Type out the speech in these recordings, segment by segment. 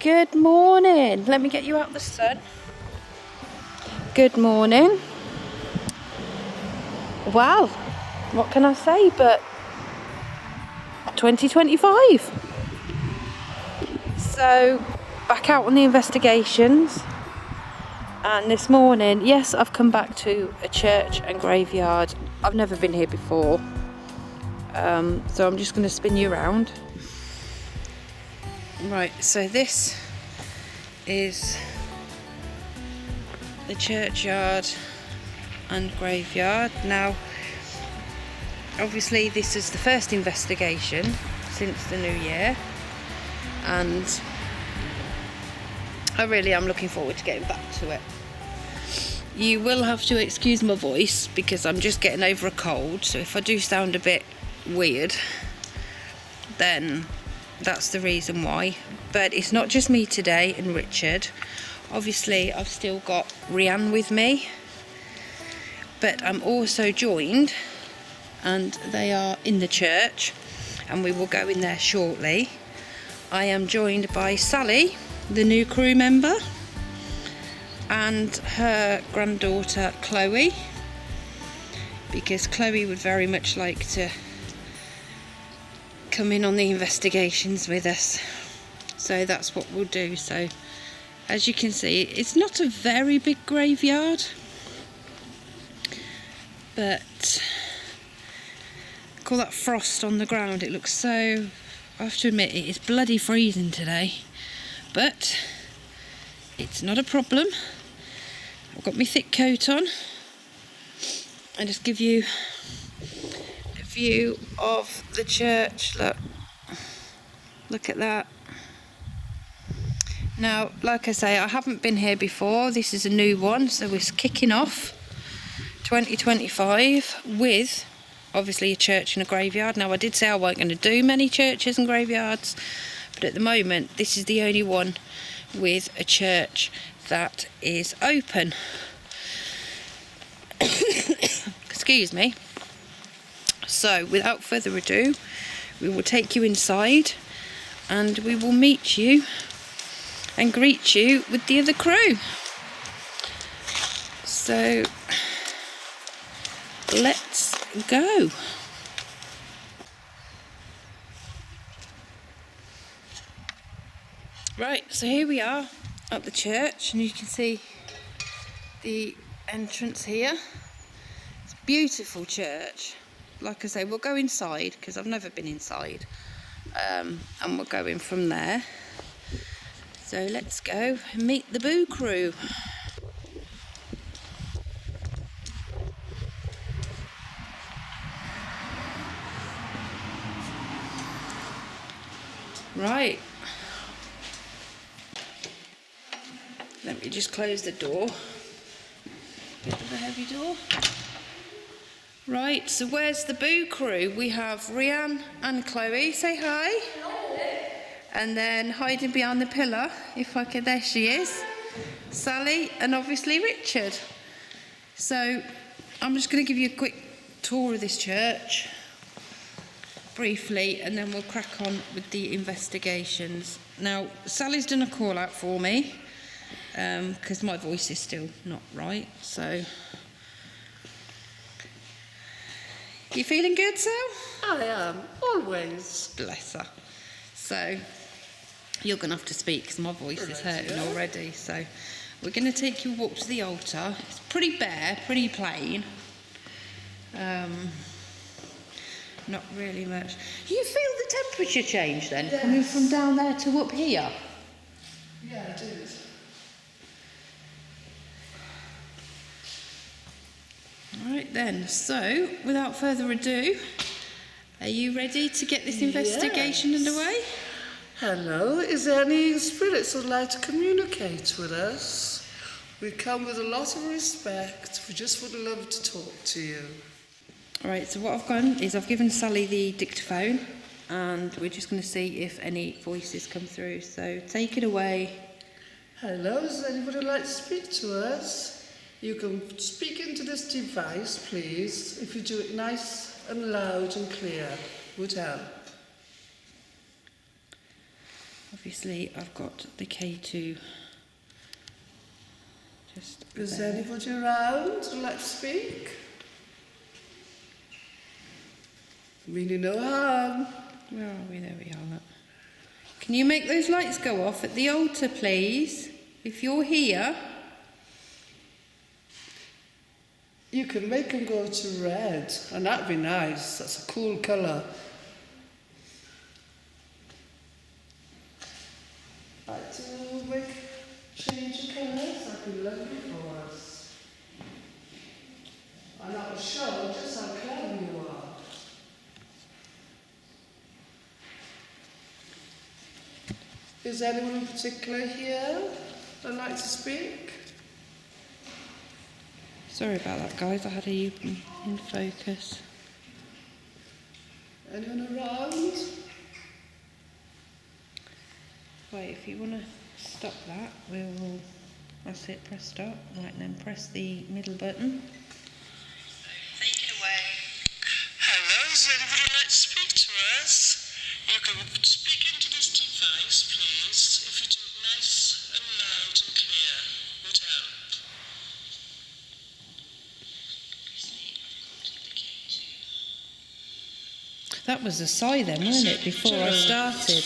Good morning. Let me get you out of the sun. Good morning. Well, what can I say but 2025. So, back out on the investigations. And this morning, yes, I've come back to a church and graveyard. I've never been here before. So I'm just going to spin you around. Right, so this is the churchyard and graveyard. Now, obviously this is the first investigation since the new year, and I really am looking forward to getting back to it. You will have to excuse my voice because I'm just getting over a cold, so if I do sound a bit weird, then that's the reason why. But it's not just me today and Richard. Obviously I've still got Rianne with me, but I'm also joined, and they are in the church and we will go in there shortly. I am joined by Sally, the new crew member, and her granddaughter Chloe, because Chloe would very much like to come in on the investigations with us. So that's what we'll do. So as you can see, it's not a very big graveyard, but call that frost on the ground. It looks so, I have to admit, it is bloody freezing today, but it's not a problem. I've got my thick coat on. I'll just give you a view of the church. Look at that. Now, like I say, I haven't been here before. This is a new one, so we're kicking off 2025 with obviously a church and a graveyard. Now, I did say I weren't going to do many churches and graveyards, but at the moment this is the only one with a church that is open. Excuse me. So without further ado, we will take you inside and we will meet you and greet you with the other crew. So let's go. Right, so here we are at the church, and you can see the entrance here. It's a beautiful church. Like I say, we'll go inside because I've never been inside, and we'll go in from there. So let's go and meet the Boo crew. Right. Let me just close the door. Bit of a heavy door. Right, so where's the Boo crew? We have Rianne and Chloe. Say hi. Hello. And then hiding behind the pillar, if I could, there she is. Sally, and obviously Richard. So I'm just going to give you a quick tour of this church briefly, and then we'll crack on with the investigations. Now, Sally's done a call out for me because my voice is still not right. So, you feeling good, Sal? I am, always. Bless her. So, you're going to have to speak because my voice is hurting already. So, we're going to take you a walk to the altar. It's pretty bare, pretty plain. Not really much. Do you feel the temperature change then, yes, coming from down there to up here? Yeah, it is. Alright then, so without further ado, are you ready to get this investigation underway? Hello, is there any spirits who'd like to communicate with us? We come with a lot of respect. We just would love to talk to you. Alright, so what I've done is I've given Sally the dictaphone, and we're just going to see if any voices come through. So take it away. Hello, is there anybody who'd like to speak to us? You can speak into this device, please. If you do it nice and loud and clear, would help. Obviously, I've got the K2 just Is there. anybody around who'd like to speak? Meaning no harm. Where are we? There we are. Look. Can you make those lights go off at the altar, please? If you're here. You can make them go to red, and that'd be nice. That's a cool colour. Like to change the colours? That'd be lovely for us. And that will show just how clever you are. Is anyone in particular here that'd like to speak? Sorry about that, guys. I had you in focus. Anyone around? Right, if you want to stop that, we'll. That's it. Press stop. Right, and then press the middle button. Take it away. Hello, does anybody like to speak to us? You can speak into this device, please. If you do it nice and loud and clear, would help. That was a sigh then, wasn't it, before I started?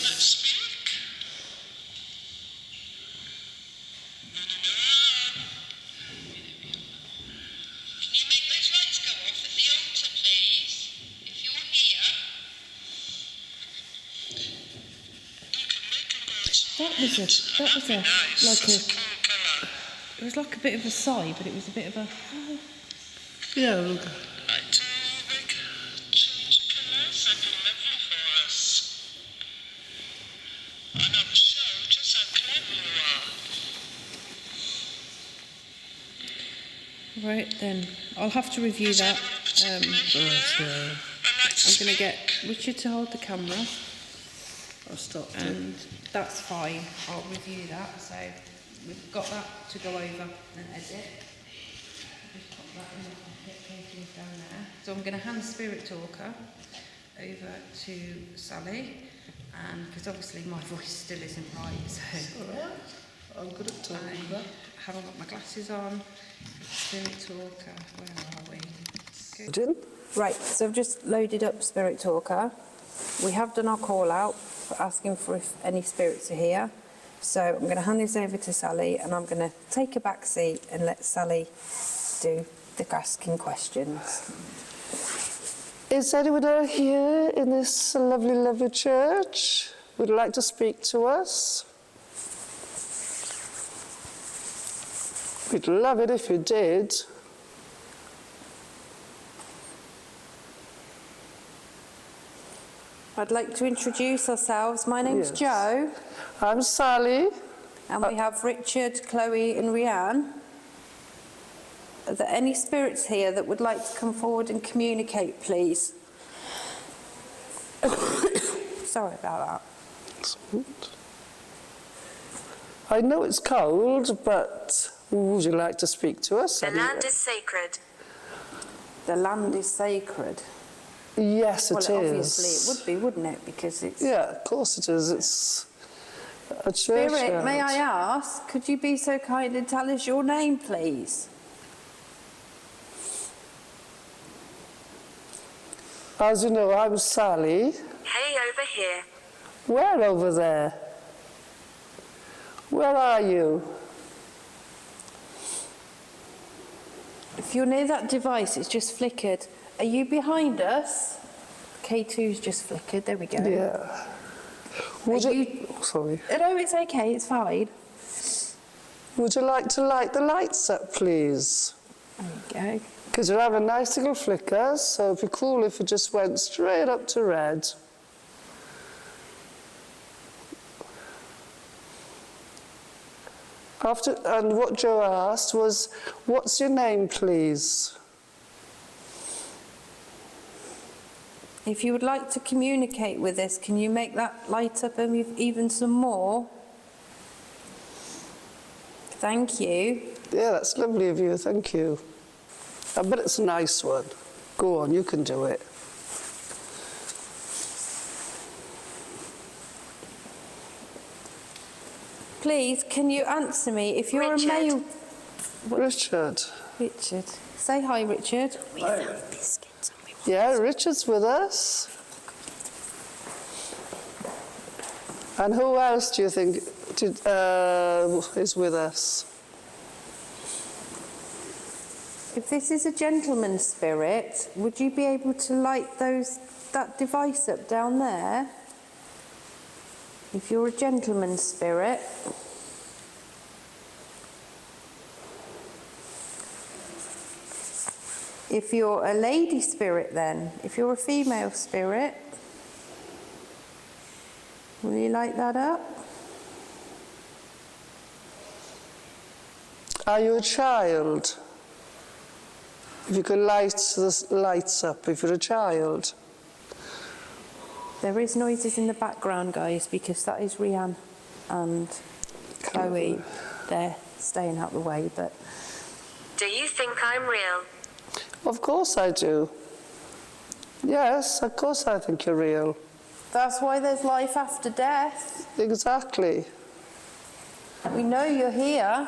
It was like a bit of a sigh, but it was a bit of a. Yeah, we'll go. Right then, I'll have to review that. I'm going to get Richard to hold the camera. I'll stop it. And that's fine. I'll review that. So we've got that to go over and edit. Just pop that in the pocket, painting down there. So I'm going to hand Spirit Talker over to Sally, and because obviously my voice still isn't right, so Alright, I'm good at talking. I haven't got my glasses on. Spirit Talker, where are we? Good. Right, so I've just loaded up Spirit Talker. We have done our call out for asking for if any spirits are here. So I'm going to hand this over to Sally, and I'm going to take a back seat and let Sally do the asking questions. Is anyone here in this lovely, lovely church who'd like to speak to us? We'd love it if you did. I'd like to introduce ourselves. My name's Yes. Jo, I'm Sally. and we have Richard, Chloe and Rianne. Are there any spirits here that would like to come forward and communicate, please? Sorry about that. I know it's cold, but would you like to speak to us? The land is sacred. The land is sacred. Yes, it Well, is. obviously it would be, wouldn't it? Because it's... Yeah, of course it is. It's a church. Spirit, may I ask, could you be so kind and tell us your name, please? As you know, I'm Sally. Hey, over here. Where over there? Where are you? If you're near that device, it's just flickered. Are you behind us? K2's just flickered. There we go. Yeah. Would you... Oh, sorry. No, it's okay. It's fine. Would you like to light the lights up, please? There you go. Because you have a nice little flicker, so it'd be cool if it just went straight up to red. And what Joe asked was, what's your name, please? If you would like to communicate with us, can you make that light up even some more? Thank you. Yeah, that's lovely of you, thank you. I bet it's a nice one. Go on, you can do it. Please, can you answer me? If you're Richard. a male... Richard. Richard. Say hi, Richard. Yeah, Richard's with us. And who else do you think is with us? If this is a gentleman's spirit, would you be able to light that device up down there? If you're a gentleman's spirit. If you're a lady spirit then, if you're a female spirit, will you light that up? Are you a child? If you could light the lights up, if you're a child. There is noises in the background, guys, because that is Rianne and Chloe. They're staying out the way, but... Do you think I'm real? Of course I do. Yes, of course I think you're real. That's why there's life after death. Exactly. We know you're here.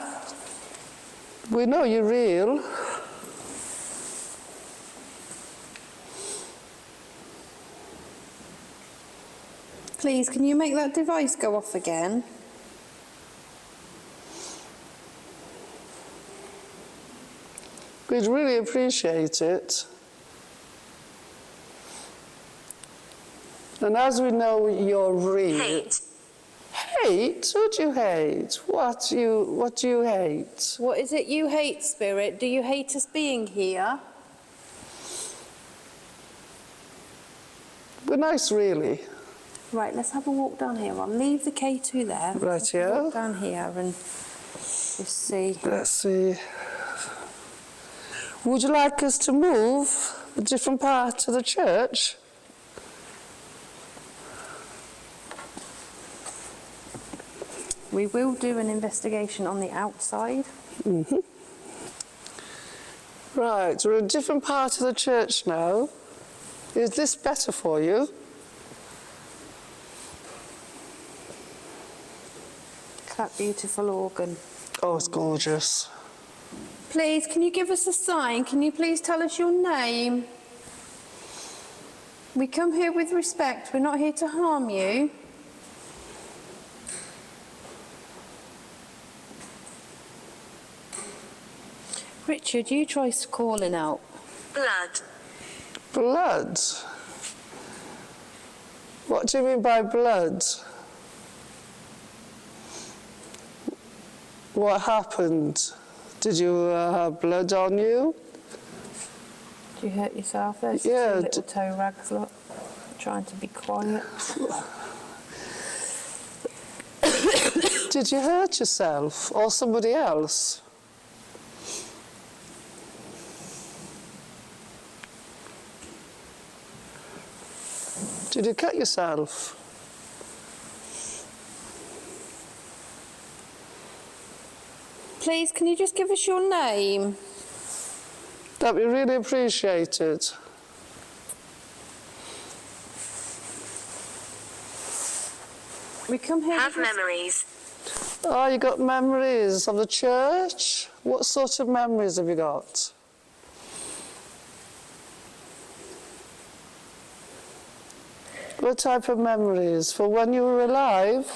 We know you're real. Please, can you make that device go off again? We'd really appreciate it. And as we know you're real... Hate. Hate? Who do you hate? What do you hate? What is it you hate, Spirit? Do you hate us being here? We're nice, really. Right, let's have a walk down here. I'll leave the K2 there. Right, Let's yeah. walk down here and just see. Let's see. Would you like us to move a different part of the church? We will do an investigation on the outside. Mm-hmm. Right, we're in a different part of the church now. Is this better for you? That beautiful organ. Oh, it's gorgeous. Please, can you give us a sign? Can you please tell us your name? We come here with respect. We're not here to harm you. Richard, you try calling out. Blood. Blood? What do you mean by blood? What happened? Did you have blood on you? Did you hurt yourself? There's Yeah, two little toe rags, look. Trying to be quiet. Did you hurt yourself or somebody else? Did you cut yourself? Please, can you just give us your name? That'd be really appreciated. We come here Have with memories. Oh, you got memories of the church? What sort of memories have you got? What type of memories? For when you were alive?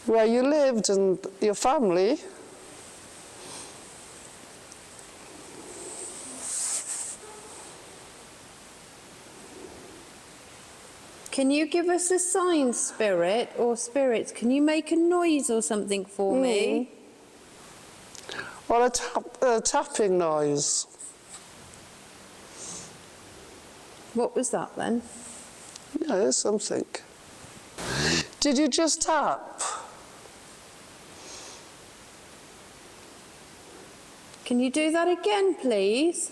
Where you lived and your family? Can you give us a sign, Spirit, or spirits? Can you make a noise or something for me? Or a tapping noise? What was that then? Yeah, there's something. Did you just tap? Can you do that again, please?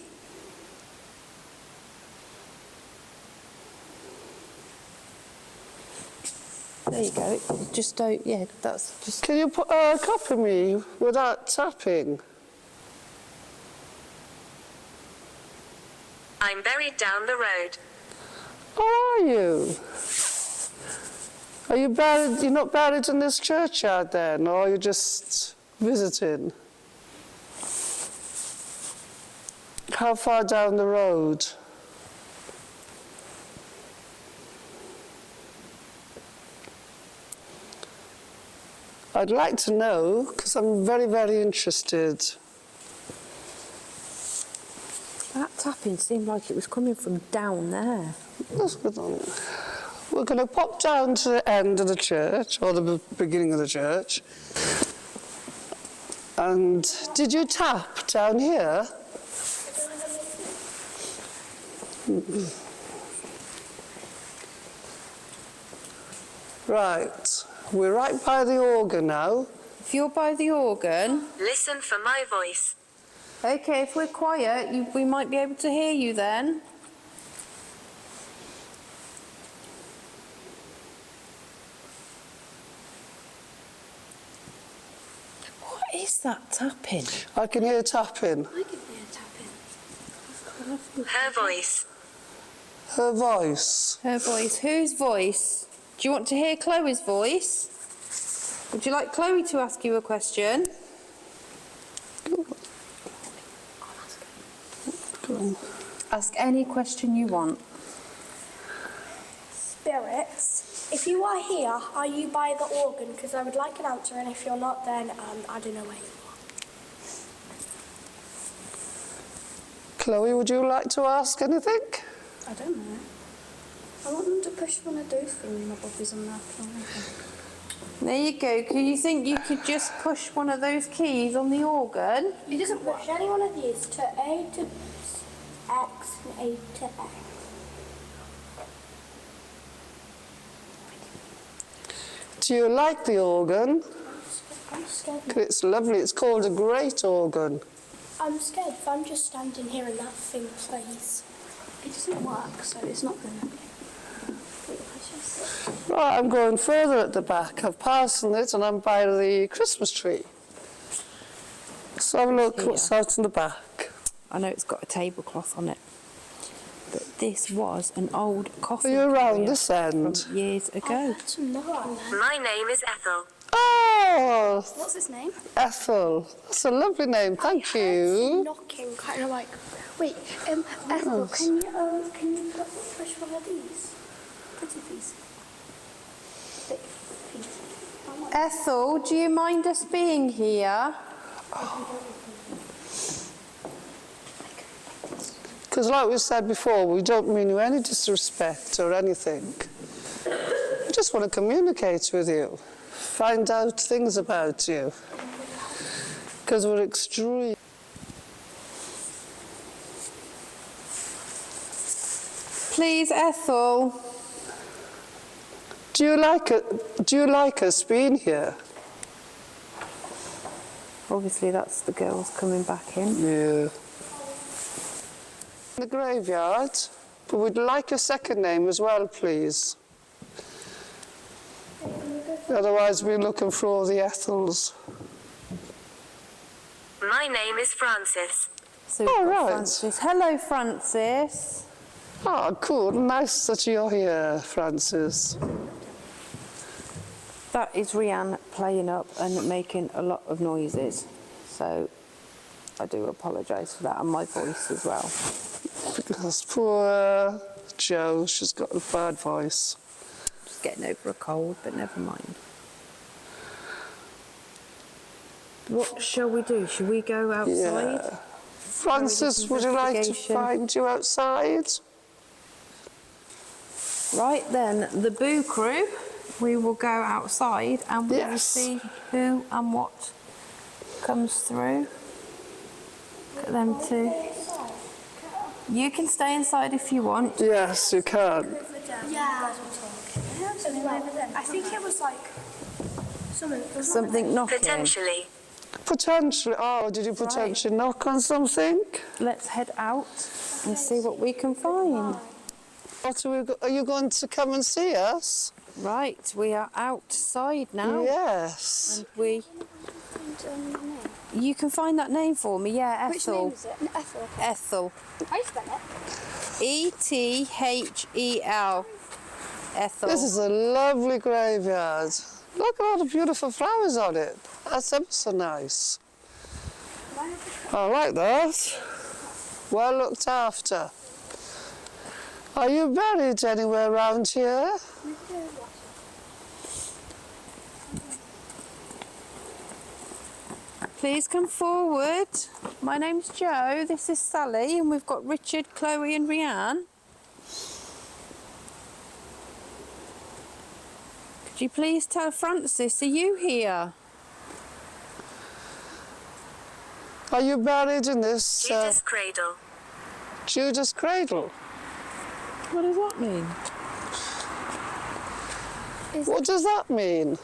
There you go. Just don't, yeah, that's just... Can you copy me without tapping? I'm buried down the road. How are you? Are you buried? You're not buried in this churchyard then, or are you just visiting? How far down the road? I'd like to know, because I'm very, very interested. That tapping seemed like it was coming from down there. That's good on it. We're going to pop down to the end of the church, or the beginning of the church. And did you tap down here? Right. We're right by the organ now. If you're by the organ... Listen for my voice. Okay, if we're quiet, we might be able to hear you then. What is that tapping? I can hear tapping. I can hear tapping. Her voice. Her voice. Her voice. Whose voice? Do you want to hear Chloe's voice? Would you like Chloe to ask you a question? Go on. Ask any question you want. Spirits, if you are here, are you by the organ? Because I would like an answer, and if you're not, then I don't know where you are. Chloe, would you like to ask anything? I don't know. I want them to push one of those thingamabobbies on their phone. There you go. Do you think you could just push one of those keys on the organ? It doesn't push any one of these to A to X and A to A. Do you like the organ? I'm scared. It's lovely. It's called a great organ. I'm scared if I'm just standing here and that thing plays. It doesn't work, so it's not going to. Right, I'm going further at the back. I've passed it and I'm by the Christmas tree. So have a look what's out in the back. I know it's got a tablecloth on it, but this was an old coffee. Are you around carrier this end? from years ago. My name is Ethel. Oh, What's his name? Ethel. That's a lovely name. Thank I heard you. knocking, kind of like. Wait, Ethel, can you push one of these? Pretty piece. Big piece. Ethel, do you mind us being here? Because like we said before, we don't mean you any disrespect or anything. We just want to communicate with you, find out things about you. Because we're extreme. Please, Ethel. Do you like us being here? Obviously, that's the girls coming back in. Yeah. In the graveyard, but we'd like a second name as well, please. Otherwise, we're looking for all the Ethels. My name is Francis. So we've got right. Francis. Hello, Francis. Oh, cool. Nice that you're here, Francis. That is Rianne playing up and making a lot of noises. So I do apologise for that, and my voice as well. Because poor Jo, she's got a bad voice. Just getting over a cold, but never mind. What shall we do? Shall we go outside? Yeah. Francis, would you like to investigation. find you outside? Right then, the Boo Crew, we will go outside and we will Yes. see who and what comes through. Get them to... You can stay inside if you want. Yes, you can. Yeah. I think it was like Something knocking. Potentially. Potentially. Oh, did you potentially knock on something? Let's head out and see what we can find. What are you going to come and see us? Right, we are outside now. Yes. And we... You can find that name for me, yeah, Which Ethel. name is it? Ethel. Ethel. How do you spell it? E-T-H-E-L. Ethel. This is a lovely graveyard. Look at all the beautiful flowers on it. That's ever so nice. I like that. Well looked after. Are you buried anywhere around here? Please come forward. My name's Jo, this is Sally, and we've got Richard, Chloe and Rianne. Could you please tell Francis, are you here? Are you buried in this Judas Cradle. Judas Cradle? What does that mean? What does that mean?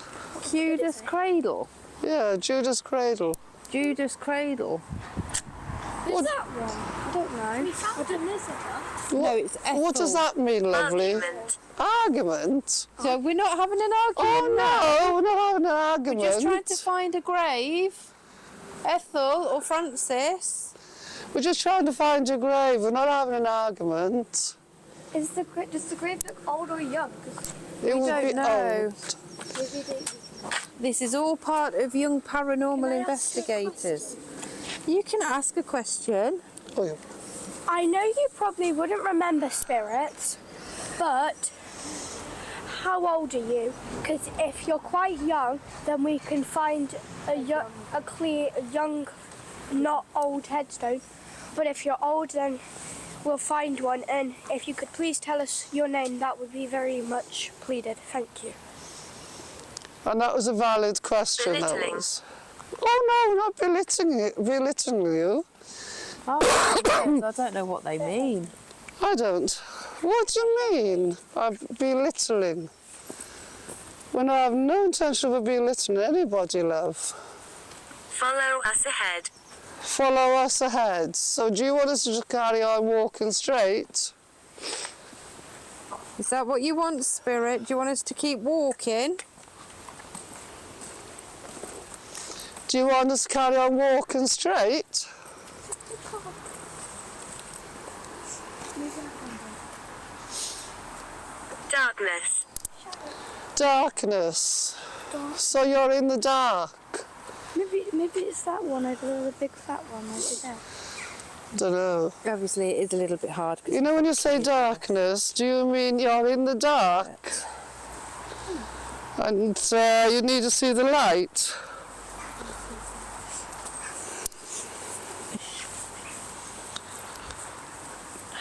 Judas Cradle. Yeah, Judas Cradle. Judas Cradle. Is that one? I don't know. I don't know. No, it's Ethel. What does that mean, lovely? Argument. Argument? So we're not having an argument Oh now. no, we're not having an argument. We're just trying to find a grave. Ethel or Francis. We're just trying to find your grave. We're not having an argument. Does the grave look old or young? It would don't be know. old. This is all part of Young Paranormal Investigators. You can ask a question. Oh, yeah. I know you probably wouldn't remember spirits, but how old are you? Because if you're quite young, then we can find a clear, young, not old headstone. But if you're old, then we'll find one. And if you could please tell us your name, that would be very much pleaded. Thank you. And that was a valid question, that Belittling. was. Oh no, not belittling you. Oh, I don't know what they mean. I don't. What do you mean by belittling? When I have no intention of belittling anybody, love. Follow us ahead. Follow us ahead. So do you want us to just carry on walking straight? Is that what you want, Spirit? Do you want us to keep walking? Do you want us to carry on walking straight? Darkness. Darkness. So you're in the dark. Maybe it's that one over there, the big fat one over there. Don't know. Obviously, it is a little bit hard. You know when you say darkness, do you mean you're in the dark? And you need to see the light?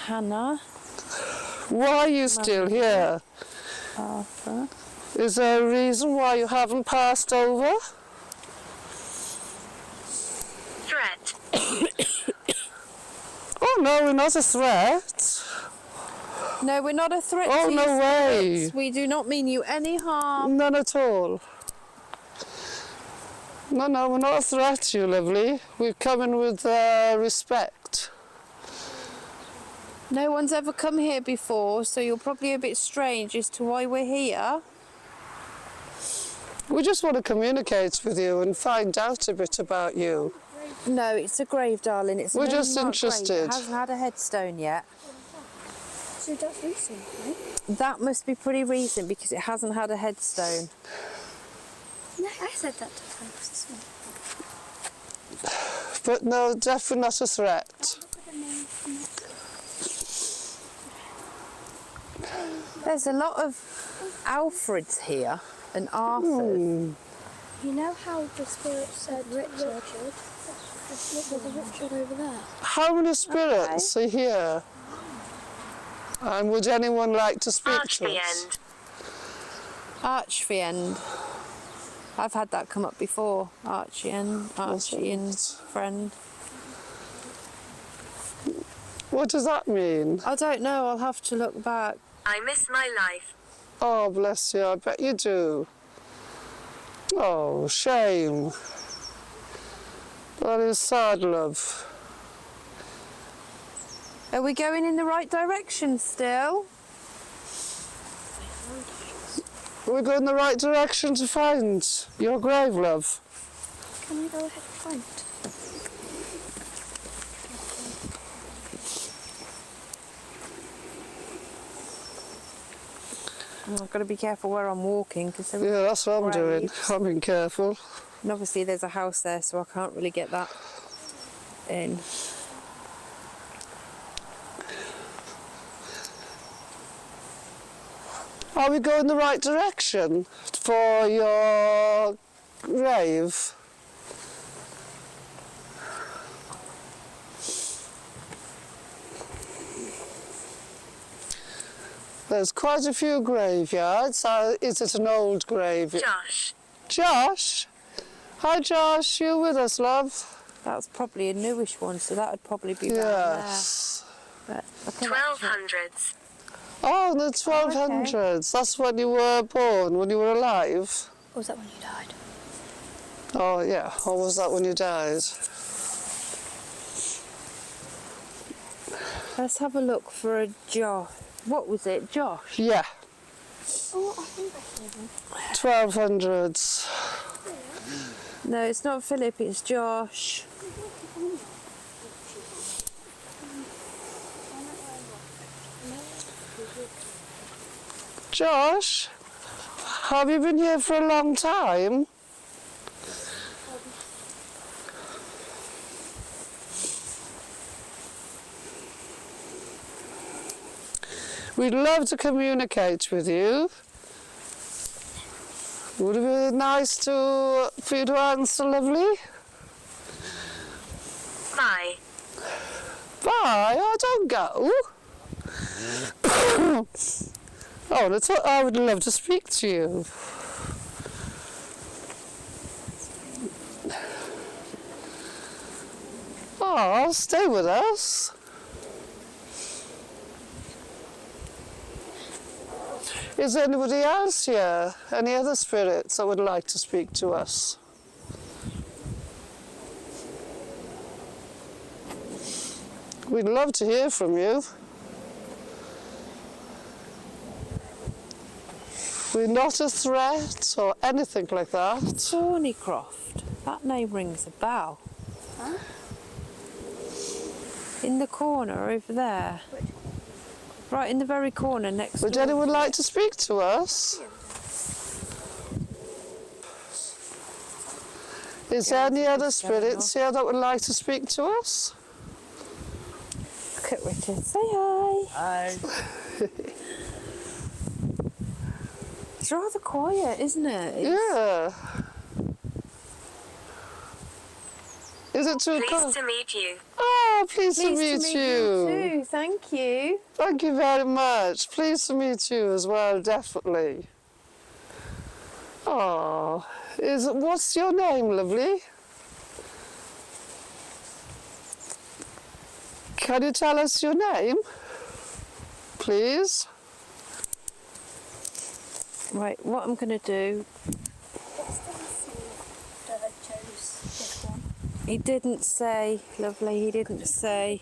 Hannah, Why are you still here? Arthur. Is there a reason why you haven't passed over? Threat. Oh no, we're not a threat. No, we're not a threat Oh, to you, no way. spirits. We do not mean you any harm. None at all. No, we're not a threat to you, lovely. We're coming with respect. No one's ever come here before, so you're probably a bit strange as to why we're here. We just want to communicate with you and find out a bit about you. No, it's a grave, darling. It's We're an just unmarked grave. interested. It hasn't had a headstone yet. So that's recent, right? That must be pretty recent because it hasn't had a headstone. No, I said that to Francis. But no, definitely not a threat. There's a lot of Alfreds here and Arthurs. You know how the spirit said Richard? There's a Richard over there. How many spirits are here? And would anyone like to speak Arch to the us? end. Archfiend. I've had that come up before. Archie and friend. What does that mean? I don't know. I'll have to look back. I miss my life. Oh, bless you, I bet you do. Oh, shame. That is sad, love. Are we going in the right direction still? We're going the right direction to find your grave, love. Can we go ahead and find it? I've got to be careful where I'm walking because Yeah, that's what I'm doing. I'm being careful. And obviously there's a house there, so I can't really get that in. Are we going the right direction for your grave? There's quite a few graveyards. Is it an old graveyard? Josh. Josh? Hi Josh, you with us, love? That's probably a newish one, so that would probably be around Yes. there. But I can actually- 1200s. Oh, the 1200s. That's when you were born, when you were alive? Or was that when you died? Oh, yeah. Or was that when you died? Let's have a look for a Josh. What was it, Josh? Yeah, Oh, I think I saw them. 1200s. No, it's not Philip, it's Josh. Josh, have you been here for a long time? We'd love to communicate with you. Would it be nice for you to answer, lovely? Bye. Bye. Oh, don't go. Oh, I would love to speak to you. Oh, stay with us. Is there anybody else here? Any other spirits that would like to speak to us? We'd love to hear from you. We're not a threat or anything like that. Thornycroft. That name rings a bell. Huh? In the corner over there. Right in the very corner next Would door. anyone like to speak to us? Is there any other spirits here that would like to speak to us? Look at Richard. Say hi. Hi. It's rather quiet, isn't it? Yeah. Is it too Pleased cold? to meet you. Oh, pleased to Pleased meet you. too. Thank you. Thank you very much. Pleased to meet you as well, definitely. Oh, what's your name, lovely? Can you tell us your name, please? Right, what I'm going to do... He didn't say, lovely, he didn't say.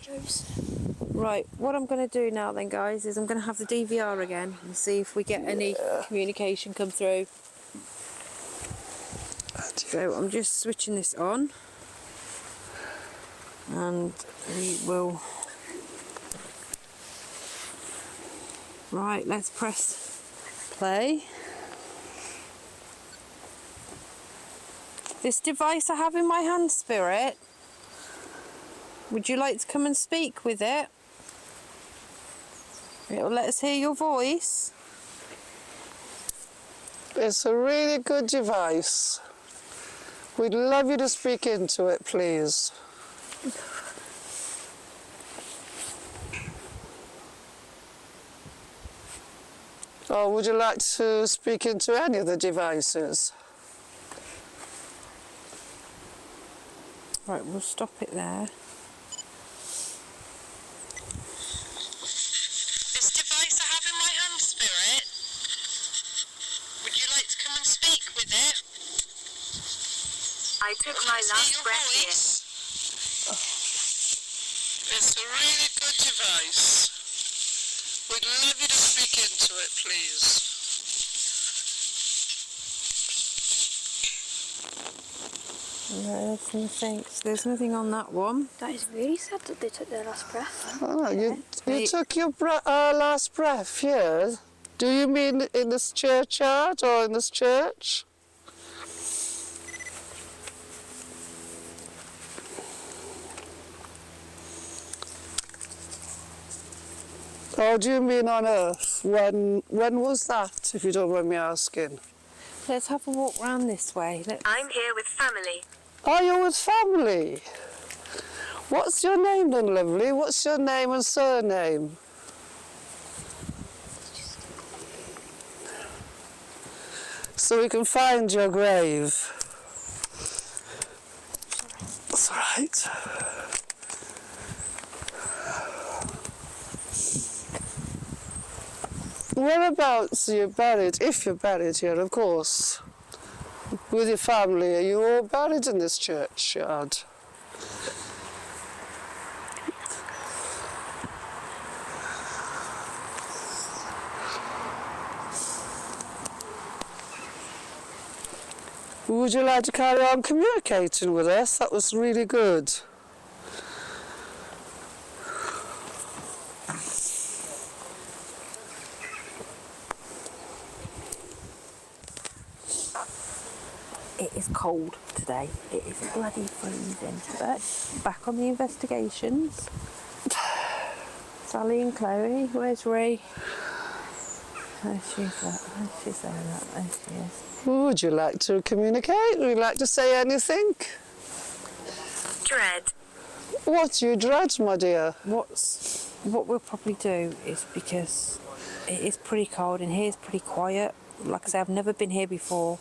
Right, what I'm going to do now then, guys, is I'm going to have the DVR again and see if we get any communication come through. So I'm just switching this on. And we will... Right, let's press play. This device I have in my hand, Spirit, would you like to come and speak with it? It'll let us hear your voice. It's a really good device. We'd love you to speak into it, please. Or would you like to speak into any of the devices? Right, we'll stop it there. This device I have in my hand, Spirit. Would you like to come and speak with it? I took my Hear last your breath here. voice? It's a really good device. We'd love you to speak into it, please. No, there's nothing on that one. That is really sad that they took their last breath. Oh, you They- took your last breath here, Do you mean in this churchyard or in this church? Or do you mean on earth? When was that, if you don't mind me asking? Let's have a walk round this way. I'm here with family. Are you with family? What's your name then, lovely? What's your name and surname? So we can find your grave. That's all right. Whereabouts are you buried? If you're buried here, of course. With your family, are you all buried in this churchyard? Would you like to carry on communicating with us? That was really good. It is cold today. It is bloody freezing. But back on the investigations. Sally and Chloe, where's Ree? Oh, she's saying that. There she is. Would you like to communicate? Would you like to say anything? Dread. What do you dread, my dear? What we'll probably do is, because it is pretty cold and here's pretty quiet. Like I say, I've never been here before.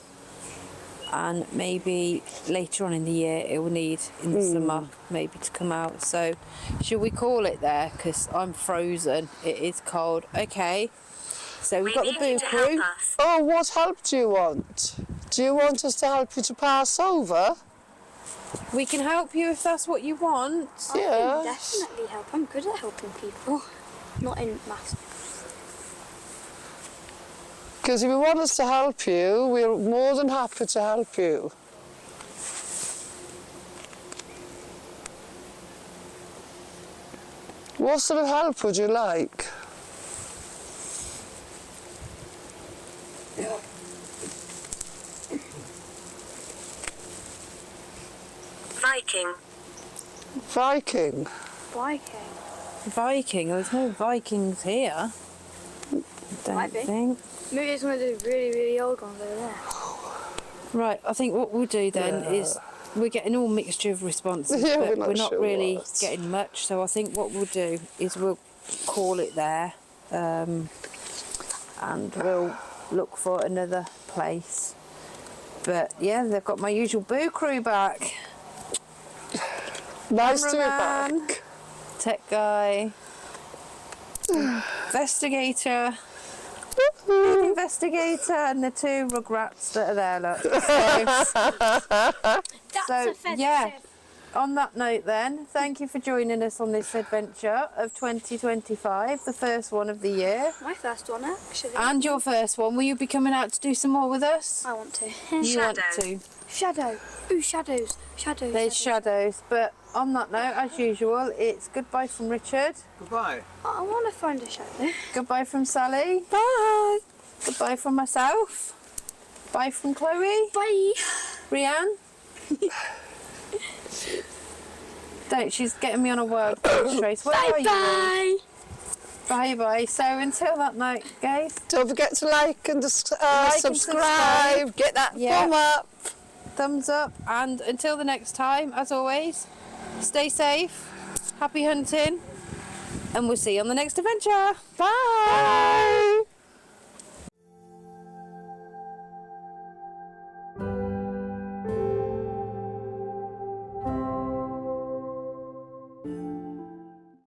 And maybe later on in the year it will need, in the summer, maybe to come out. So should we call it there? Because I'm frozen. It is cold. Okay. So we've got the boo crew. Oh, what help do you want? Do you want us to help you to pass over? We can help you if that's what you want. I can Yeah. definitely help. I'm good at helping people. Not in mass. Because if you want us to help you, we're more than happy to help you. What sort of help would you like? Viking. Viking? Viking. Viking? There's no Vikings here. Don't Might be. think. Maybe it's one of those really, really old ones over there. Right, I think what we'll do then is we're getting all mixture of responses, Yeah, but we're not we're not sure really what. getting much. So I think what we'll do is we'll call it there, and we'll look for another place. But yeah, they've got my usual boo crew back. Nice to be Cameraman. back. Tech guy, investigator, and the two rugrats that are there. Look. That's So, offensive. yeah. On that note then, thank you for joining us on this adventure of 2025, the first one of the year. My first one, actually. And your first one. Will you be coming out to do some more with us? I want to. You want Shadow. to. Shadow. Ooh, shadows. Shadows. There's shadows. But on that note, as usual, it's goodbye from Richard. Goodbye. I want to find a shadow. Goodbye from Sally. Bye. Goodbye from myself. Bye from Chloe. Bye. Rianne. Don't, she's getting me on a word straight. Where are you? Bye. Bye bye. So until that night, guys. Don't forget to like and Like and subscribe. Get that Yeah. thumb up. Thumbs up, and until the next time, as always, stay safe, happy hunting, and we'll see you on the next adventure. Bye!